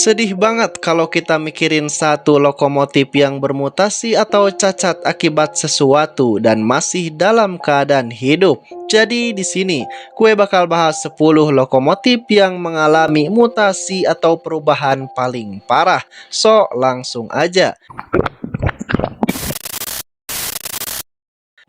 Sedih banget kalau kita mikirin satu lokomotif yang bermutasi atau cacat akibat sesuatu dan masih dalam keadaan hidup. Jadi di sini gue bakal bahas 10 lokomotif yang mengalami mutasi atau perubahan paling parah. So, langsung aja.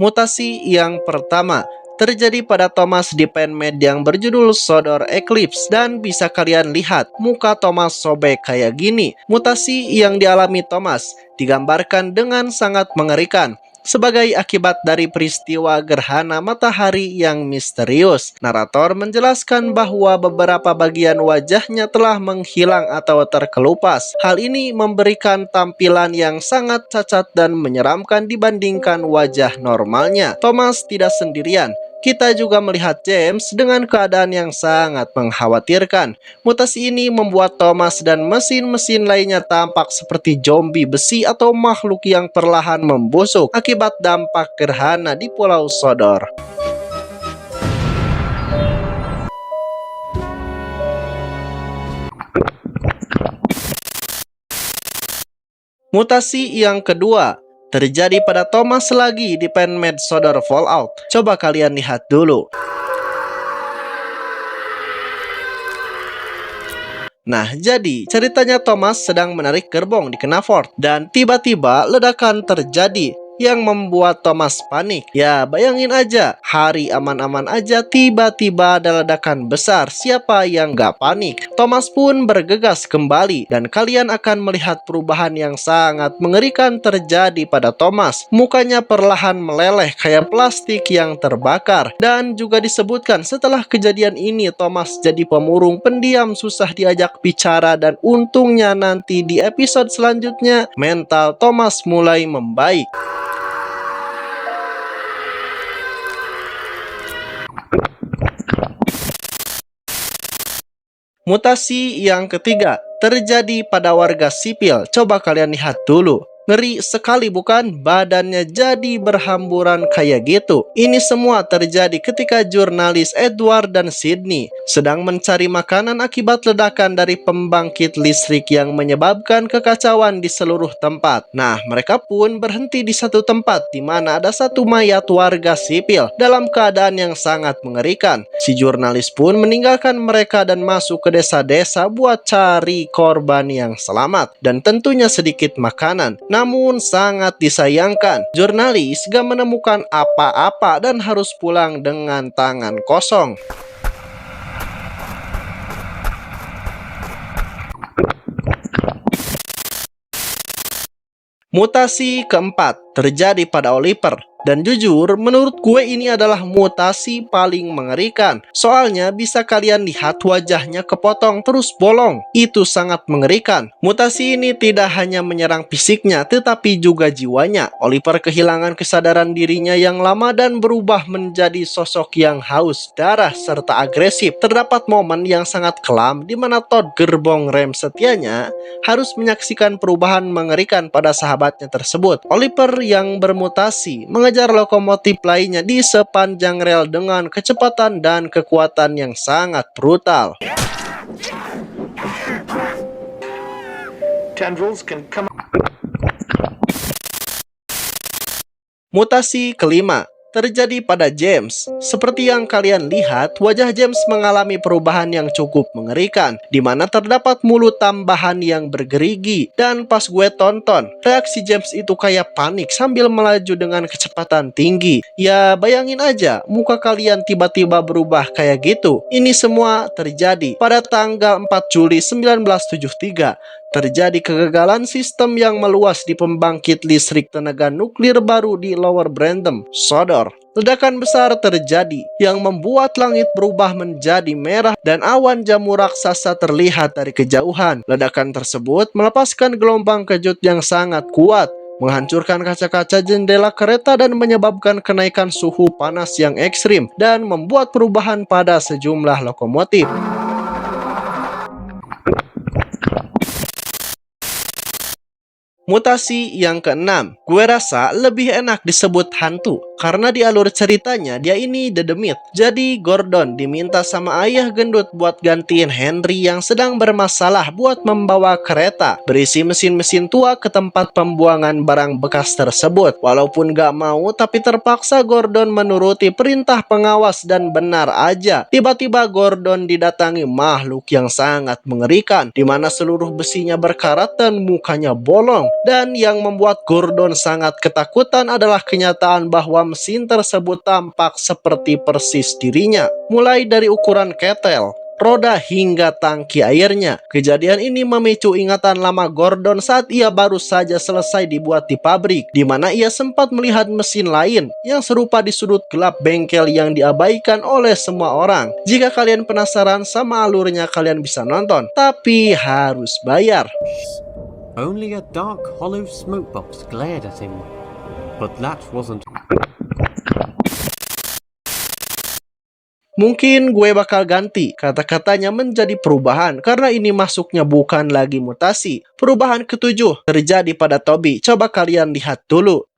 Mutasi yang pertama terjadi pada Thomas di penmade yang berjudul Sodor Eclipse, dan bisa kalian lihat muka Thomas sobek kayak gini. Mutasi yang dialami Thomas digambarkan dengan sangat mengerikan sebagai akibat dari peristiwa gerhana matahari yang misterius. Narator menjelaskan bahwa beberapa bagian wajahnya telah menghilang atau terkelupas. Hal ini memberikan tampilan yang sangat cacat dan menyeramkan dibandingkan wajah normalnya. Thomas tidak sendirian. Kita juga melihat James dengan keadaan yang sangat mengkhawatirkan. Mutasi ini membuat Thomas dan mesin-mesin lainnya tampak seperti zombie besi atau makhluk yang perlahan membusuk akibat dampak gerhana di Pulau Sodor. Mutasi yang kedua terjadi pada Thomas lagi di penmade Sodor Fallout. Coba kalian lihat dulu. Nah, jadi ceritanya Thomas sedang menarik gerbong di Knaford dan tiba-tiba ledakan terjadi yang membuat Thomas panik. Ya, bayangin aja, hari aman-aman aja tiba-tiba ada ledakan besar. Siapa yang gak panik? Thomas pun bergegas kembali dan kalian akan melihat perubahan yang sangat mengerikan terjadi pada Thomas. Mukanya perlahan meleleh kayak plastik yang terbakar. Dan juga disebutkan setelah kejadian ini Thomas jadi pemurung, pendiam, susah diajak bicara, dan untungnya nanti di episode selanjutnya mental Thomas mulai membaik. Mutasi yang ketiga terjadi pada warga sipil. Coba kalian lihat dulu. Ngeri sekali bukan? Badannya jadi berhamburan kayak gitu. Ini semua terjadi ketika jurnalis Edward dan Sydney sedang mencari makanan akibat ledakan dari pembangkit listrik yang menyebabkan kekacauan di seluruh tempat. Nah, mereka pun berhenti di satu tempat di mana ada satu mayat warga sipil dalam keadaan yang sangat mengerikan. Si jurnalis pun meninggalkan mereka dan masuk ke desa-desa buat cari korban yang selamat dan tentunya sedikit makanan. Namun sangat disayangkan, jurnalis gak menemukan apa-apa dan harus pulang dengan tangan kosong. Mutasi keempat terjadi pada Oliver. Dan jujur, menurut gue ini adalah mutasi paling mengerikan. Soalnya bisa kalian lihat wajahnya kepotong terus bolong. Itu sangat mengerikan. Mutasi ini tidak hanya menyerang fisiknya, tetapi juga jiwanya. Oliver kehilangan kesadaran dirinya yang lama dan berubah menjadi sosok yang haus darah serta agresif. Terdapat momen yang sangat kelam di mana Todd, gerbong rem setianya, harus menyaksikan perubahan mengerikan pada sahabatnya tersebut. Oliver yang bermutasi mengejar lokomotif lainnya di sepanjang rel dengan kecepatan dan kekuatan yang sangat brutal. Mutasi kelima terjadi pada James. Seperti yang kalian lihat, wajah James mengalami perubahan yang cukup mengerikan, di mana terdapat mulut tambahan yang bergerigi. Dan pas gue tonton, reaksi James itu kayak panik sambil melaju dengan kecepatan tinggi. Ya, bayangin aja, muka kalian tiba-tiba berubah kayak gitu. Ini semua terjadi pada tanggal 4 Juli 1973. Terjadi kegagalan sistem yang meluas di pembangkit listrik tenaga nuklir baru di Lower Brandon, Sodor. Ledakan besar terjadi yang membuat langit berubah menjadi merah dan awan jamu raksasa terlihat dari kejauhan. Ledakan tersebut melepaskan gelombang kejut yang sangat kuat, menghancurkan kaca-kaca jendela kereta dan menyebabkan kenaikan suhu panas yang ekstrim dan membuat perubahan pada sejumlah lokomotif. Mutasi yang keenam, gue rasa lebih enak disebut hantu karena di alur ceritanya dia ini dedemit. Jadi Gordon diminta sama ayah gendut buat gantiin Henry yang sedang bermasalah buat membawa kereta berisi mesin-mesin tua ke tempat pembuangan barang bekas tersebut. Walaupun gak mau, tapi terpaksa Gordon menuruti perintah pengawas dan benar aja. Tiba-tiba Gordon didatangi makhluk yang sangat mengerikan, di mana seluruh besinya berkarat dan mukanya bolong. Dan yang membuat Gordon sangat ketakutan adalah kenyataan bahwa mesin tersebut tampak seperti persis dirinya, mulai dari ukuran ketel, roda hingga tangki airnya. Kejadian ini memicu ingatan lama Gordon saat ia baru saja selesai dibuat di pabrik, di mana ia sempat melihat mesin lain yang serupa di sudut gelap bengkel yang diabaikan oleh semua orang. Jika kalian penasaran sama alurnya, kalian bisa nonton, tapi harus bayar. Only a dark, hollow smoke box glared at him, but that wasn't. Mungkin gue bakal ganti kata-katanya menjadi perubahan, karena ini masuknya bukan lagi mutasi. Perubahan ketujuh terjadi pada Toby. Coba kalian lihat dulu.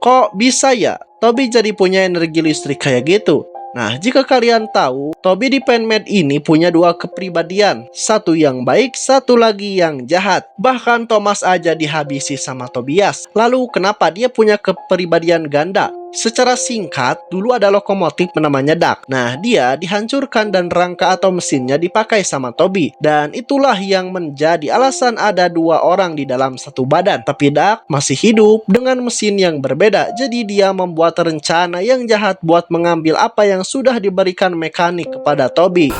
Kok bisa ya Toby jadi punya energi listrik kayak gitu? Nah, jika kalian tahu, Toby di Penmade ini punya dua kepribadian. Satu yang baik, satu lagi yang jahat. Bahkan Thomas aja dihabisi sama Tobias. Lalu kenapa dia punya kepribadian ganda? Secara singkat, dulu ada lokomotif namanya Duck. Nah, dia dihancurkan dan rangka atau mesinnya dipakai sama Toby. Dan itulah yang menjadi alasan ada dua orang di dalam satu badan. Tapi Duck masih hidup dengan mesin yang berbeda. Jadi dia membuat rencana yang jahat buat mengambil apa yang sudah diberikan mekanik kepada Toby.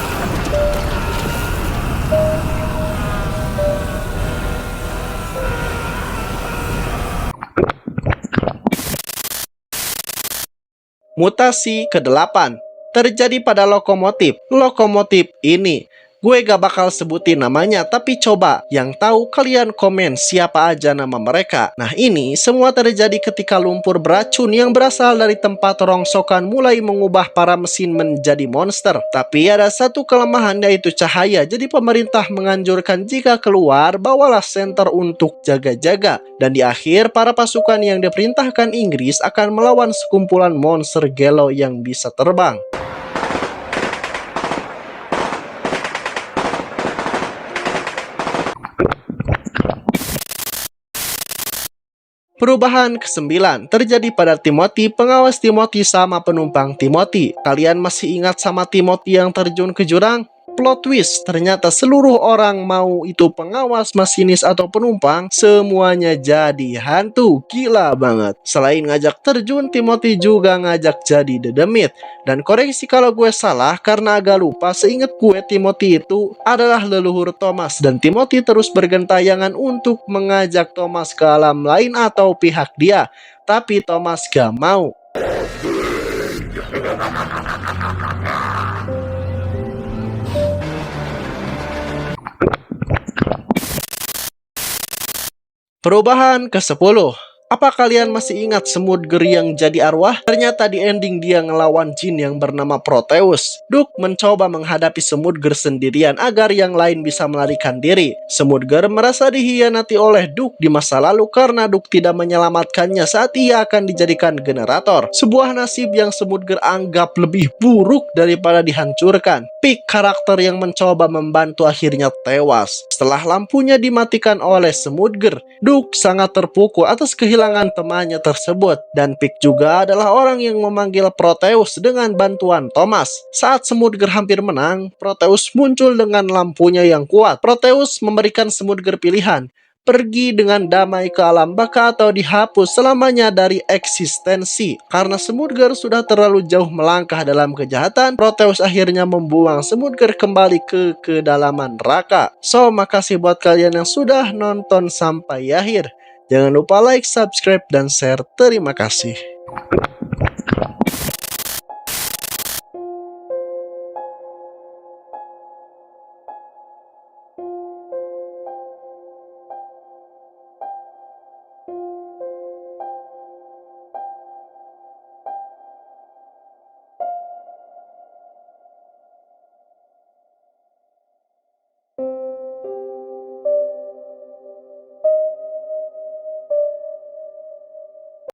Mutasi ke-8 terjadi pada lokomotif. Lokomotif ini gue gak bakal sebutin namanya, tapi coba yang tahu kalian komen siapa aja nama mereka. Nah, ini semua terjadi ketika lumpur beracun yang berasal dari tempat rongsokan mulai mengubah para mesin menjadi monster. Tapi ada satu kelemahan, yaitu cahaya. Jadi pemerintah menganjurkan jika keluar, bawalah senter untuk jaga-jaga. Dan di akhir, para pasukan yang diperintahkan Inggris akan melawan sekumpulan monster gelo yang bisa terbang. Perubahan ke-9 terjadi pada Timothy, pengawas Timothy sama penumpang Timothy. Kalian masih ingat sama Timothy yang terjun ke jurang? Plot twist, ternyata seluruh orang, mau itu pengawas, masinis, atau penumpang, semuanya jadi hantu. Gila banget. Selain ngajak terjun, Timothy juga ngajak jadi dedemit. Dan koreksi kalau gue salah, karena agak lupa, seingat gue Timothy itu adalah leluhur Thomas. Dan Timothy terus bergentayangan untuk mengajak Thomas ke alam lain atau pihak dia. Tapi Thomas gak mau. Perubahan ke-10. Apa kalian masih ingat semut geri yang jadi arwah? Ternyata di ending dia ngelawan jin yang bernama Proteus. Duke mencoba menghadapi semut ger sendirian agar yang lain bisa melarikan diri. Semut ger merasa dihianati oleh Duke di masa lalu karena Duke tidak menyelamatkannya saat ia akan dijadikan generator. Sebuah nasib yang semut ger anggap lebih buruk daripada dihancurkan. Pick, karakter yang mencoba membantu, akhirnya tewas setelah lampunya dimatikan oleh semut ger. Duke sangat terpukul atas kehilangan temannya tersebut, dan Pick juga adalah orang yang memanggil Proteus dengan bantuan Thomas. Saat semut ger hampir menang, Proteus muncul dengan lampunya yang kuat. Proteus memberikan semut ger pilihan, pergi dengan damai ke alam baka atau dihapus selamanya dari eksistensi. Karena semut ger sudah terlalu jauh melangkah dalam kejahatan, Proteus akhirnya membuang semut ger kembali ke kedalaman neraka. So, makasih buat kalian yang sudah nonton sampai akhir. Jangan lupa like, subscribe, dan share. Terima kasih.